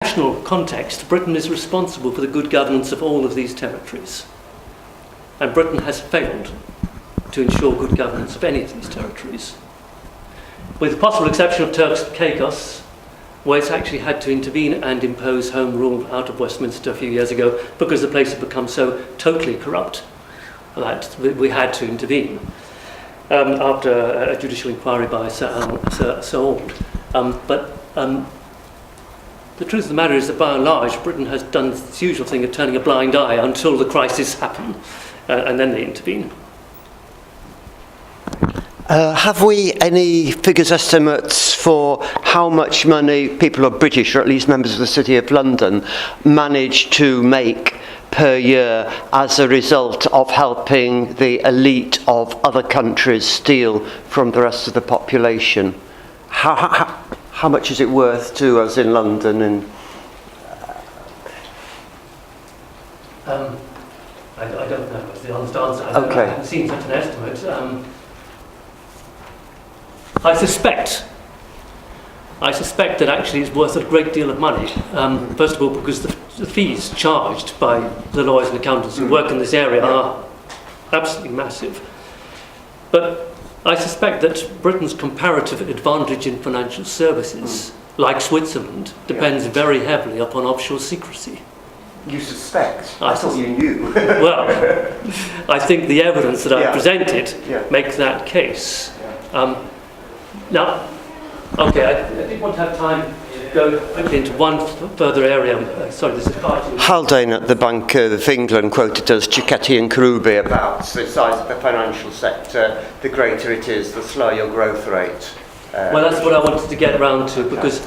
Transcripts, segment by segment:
national context, Britain is responsible for the good governance of all of these territories. And Britain has failed to ensure good governance of any of these territories. With the possible exception of Turks and Caicos, where it's actually had to intervene and impose home rule out of Westminster a few years ago because the place had become so totally corrupt that we had to intervene after a judicial inquiry by Sir Ald. But the truth of the matter is that by and large Britain has done its usual thing of turning a blind eye until the crisis happens, and then they intervene. Have we any figures, estimates for how much money people who are British, or at least members of the City of London, manage to make per year as a result of helping the elite of other countries steal from the rest of the population? How much is it worth to us in London? And I don't know is the honest answer. Okay. I haven't seen such an estimate. I suspect that actually it's worth a great deal of money. First of all, because the fees charged by the lawyers and accountants who work in this area are absolutely massive. But I suspect that Britain's comparative advantage in financial services, like Switzerland, depends very heavily upon offshore secrecy. You suspect? I thought you knew. Well, I think the evidence that I've presented makes that case. Now, okay, I did want to have time to go quickly into one further area. Sorry, there's a cartoon. Haldane at the Bank of England quoted us Cicchetti and Karoubi about the size of the financial sector. The greater it is, the slower your growth rate. Well, that's what I wanted to get around to, because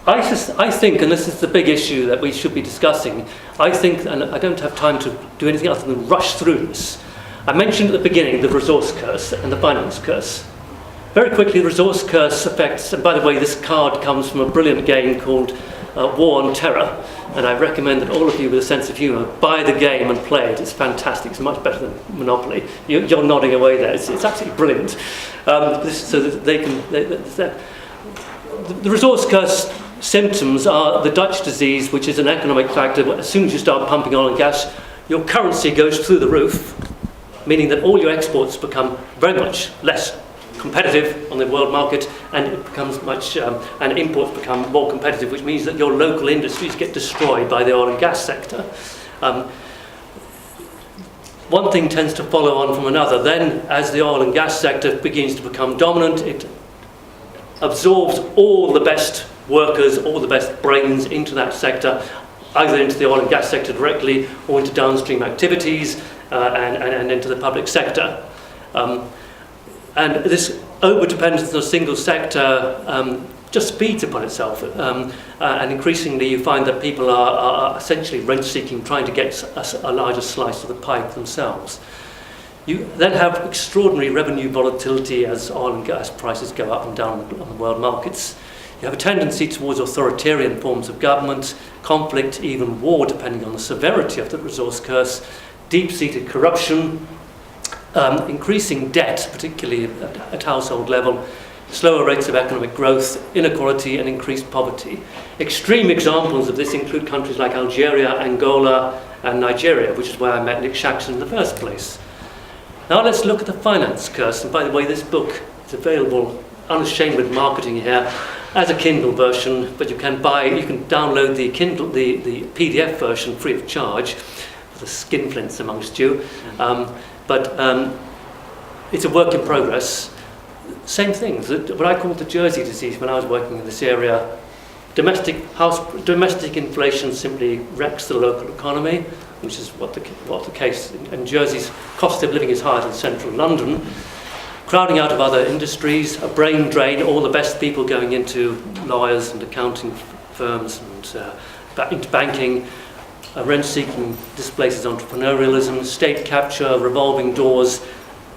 I think, and this is the big issue that we should be discussing, I think, and I don't have time to do anything other than rush through this. I mentioned at the beginning the resource curse and the finance curse. Very quickly, the resource curse affects, and by the way, this card comes from a brilliant game called War on Terror, and I recommend that all of you with a sense of humour buy the game and play it. It's fantastic. It's much better than Monopoly. You're nodding away there. It's absolutely brilliant. So that they can... The resource curse symptoms are the Dutch disease, which is an economic factor. As soon as you start pumping oil and gas, your currency goes through the roof, meaning that all your exports become very much less competitive on the world market, and it becomes much, and imports become more competitive, which means that your local industries get destroyed by the oil and gas sector. One thing tends to follow on from another. Then, as the oil and gas sector begins to become dominant, it absorbs all the best workers, all the best brains into that sector, either into the oil and gas sector directly or into downstream activities and into the public sector. And this over-dependence on a single sector just feeds upon itself. And increasingly you find that people are essentially rent-seeking, trying to get a larger slice of the pie themselves. You then have extraordinary revenue volatility as oil and gas prices go up and down on the world markets. You have a tendency towards authoritarian forms of government, conflict, even war, depending on the severity of the resource curse, deep-seated corruption, increasing debt, particularly at household level, slower rates of economic growth, inequality and increased poverty. Extreme examples of this include countries like Algeria, Angola and Nigeria, which is where I met Nick Shaxson in the first place. Now let's look at the finance curse. And by the way, this book is available, unashamed with marketing here, as a Kindle version, but you can download the PDF version free of charge for the skinflints amongst you. But it's a work in progress. Same thing, what I call the Jersey disease when I was working in this area. Domestic inflation simply wrecks the local economy, which is what the case in Jersey's cost of living is higher than central London. Crowding out of other industries, a brain drain, all the best people going into lawyers and accounting firms and into banking. Rent-seeking displaces entrepreneurialism, state capture, revolving doors.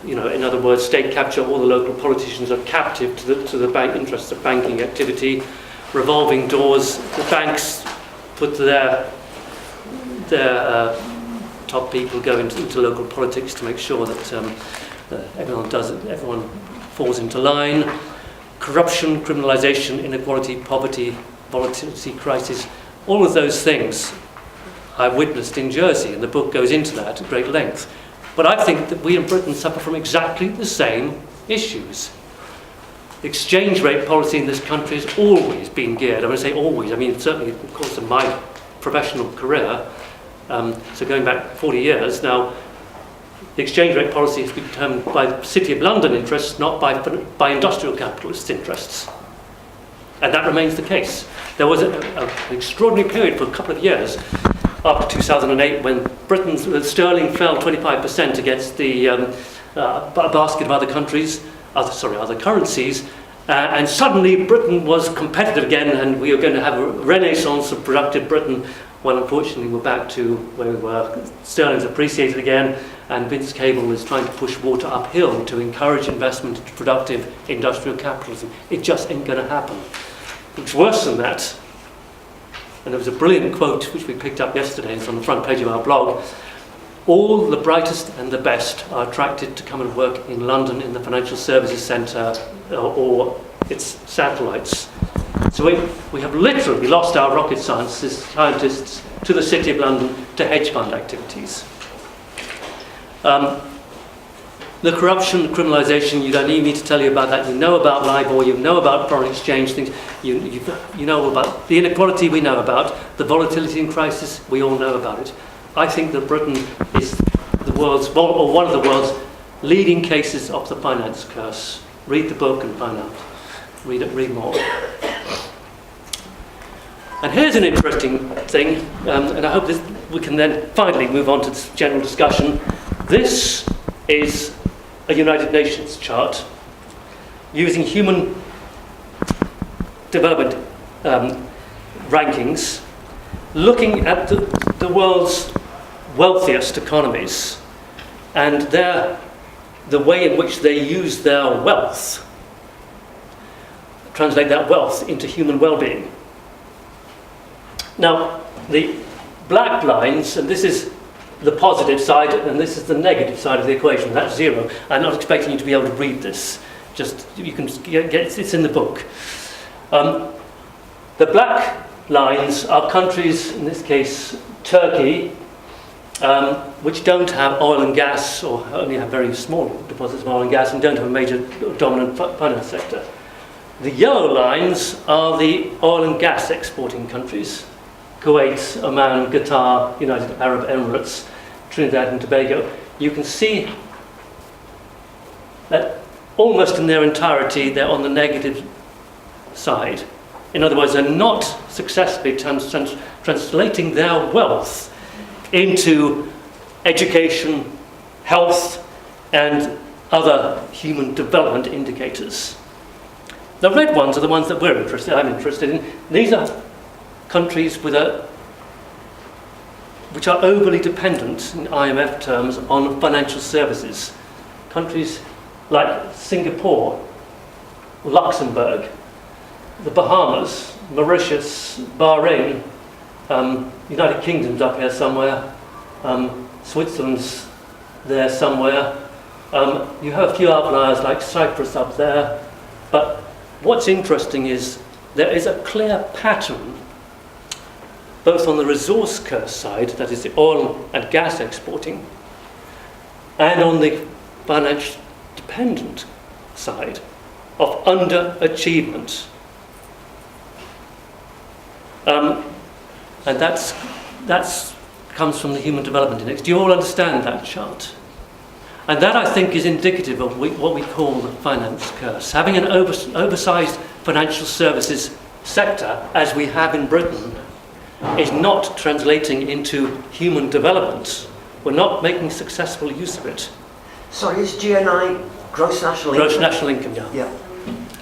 In other words, state capture, all the local politicians are captive to the bank interests of banking activity. Revolving doors, the banks put their top people go into local politics to make sure that everyone falls into line. Corruption, criminalisation, inequality, poverty, volatility crisis, all of those things I witnessed in Jersey, and the book goes into that at great length. But I think that we in Britain suffer from exactly the same issues. The exchange rate policy in this country has always been geared, I want to say always, I mean certainly in the course of my professional career, so going back 40 years now, the exchange rate policy has been determined by the City of London interests, not by industrial capitalists' interests. And that remains the case. There was an extraordinary period for a couple of years after 2008 when Britain's sterling fell 25% against the basket of other countries, other currencies, and suddenly Britain was competitive again, and we were going to have a renaissance of productive Britain. Well, unfortunately, we're back to where we were. Sterling's appreciated again, and Vince Cable is trying to push water uphill to encourage investment into productive industrial capitalism. It just ain't going to happen. It's worse than that. And there was a brilliant quote which we picked up yesterday, it's on the front page of our blog. All the brightest and the best are attracted to come and work in London in the Financial Services Centre or its satellites. So we have literally lost our rocket scientists to the City of London, to hedge fund activities. The corruption, criminalisation, you don't need me to tell you about that. You know about LIBOR, you know about foreign exchange things, you know about the inequality we know about, the volatility and crisis, we all know about it. I think that Britain is the world's, or one of the world's leading cases of the finance curse. Read the book and find out. Read more. And here's an interesting thing, and I hope we can then finally move on to this general discussion. This is a United Nations chart using human development rankings, looking at the world's wealthiest economies and the way in which they use their wealth, translate that wealth into human well-being. Now, the black lines, and this is the positive side, and this is the negative side of the equation. That's zero. I'm not expecting you to be able to read this. Just, you can get it's in the book. The black lines are countries, in this case Turkey, which don't have oil and gas, or only have very small deposits of oil and gas, and don't have a major dominant finance sector. The yellow lines are the oil and gas exporting countries. Kuwait, Oman, Qatar, United Arab Emirates, Trinidad and Tobago. You can see that almost in their entirety they're on the negative side. In other words, they're not successfully translating their wealth into education, health, and other human development indicators. The red ones are the ones that I'm interested in. These are countries which are overly dependent, in IMF terms, on financial services. Countries like Singapore, Luxembourg, the Bahamas, Mauritius, Bahrain, United Kingdom's up here somewhere, Switzerland's there somewhere. You have a few outliers like Cyprus up there, but what's interesting is there is a clear pattern both on the resource curse side, that is the oil and gas exporting, and on the financial dependent side of underachievement. And that's comes from the Human Development Index. Do you all understand that chart? And that, I think, is indicative of what we call the finance curse. Having an oversized financial services sector, as we have in Britain, is not translating into human development. We're not making successful use of it. Sorry, is GNI gross national income? Gross national income, yeah.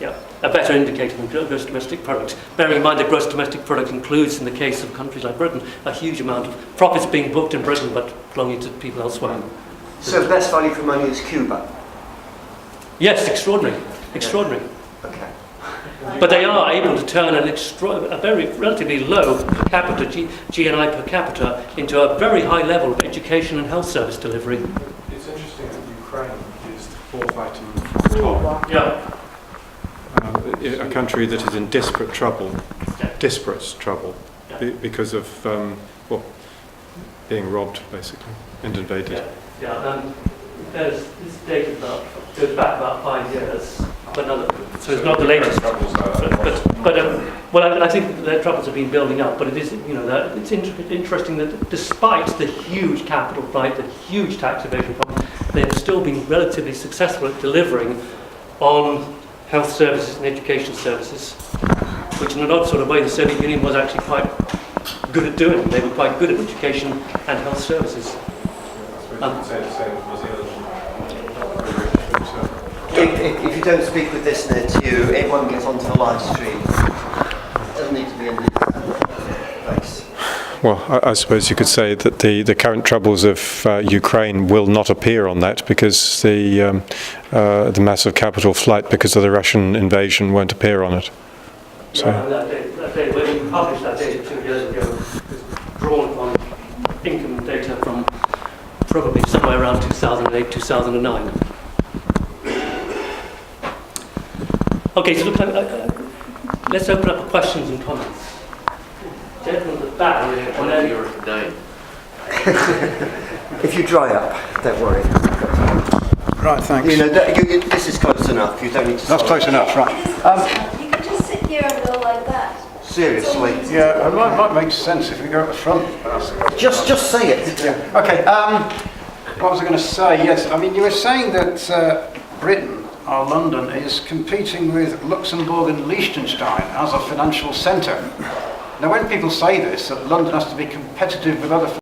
Yeah, a better indicator than gross domestic product. Bearing in mind that gross domestic product includes, in the case of countries like Britain, a huge amount of profits being booked in Britain but belonging to people elsewhere. So best value for money is Cuba? Yes, extraordinary. Extraordinary. Yeah. Okay. But they are able to turn a very relatively low per capita, GNI per capita, into a very high level of education and health service delivery. It's interesting that Ukraine is the fourth item from the top. Yeah. A country that is in desperate trouble. Yeah. disparate trouble because of well, being robbed basically and invaded. There's this data goes back about 5 years, but so it's not the latest. Well, I think their troubles have been building up. But it is, it's interesting that despite the huge capital flight, the huge tax evasion problem, they have still been relatively successful at delivering on health services and education services, which in an odd sort of way the Soviet Union was actually quite good at doing. They were quite good at education and health services. If you don't speak with this near to you, it won't get onto the live stream. It doesn't need to be in the place. Well, I suppose you could say that the current troubles of Ukraine will not appear on that because the massive capital flight because of the Russian invasion won't appear on it. So. That data, when we published that data 2 years ago, was drawn on income data from probably somewhere around 2008, 2009. Okay, so look, let's open up for questions and comments. Gentlemen at the back, and then... If you dry up, don't worry. Right, thanks. This is close enough. You don't need to. That's close enough, right? You can just sit here and go like that. Seriously. Yeah, it might make sense if we go at the front. Just say it. Yeah. Okay. What was I going to say? Yes, I mean you were saying that Britain or London is competing with Luxembourg and Liechtenstein as a financial centre. Now, when people say this, that London has to be competitive with other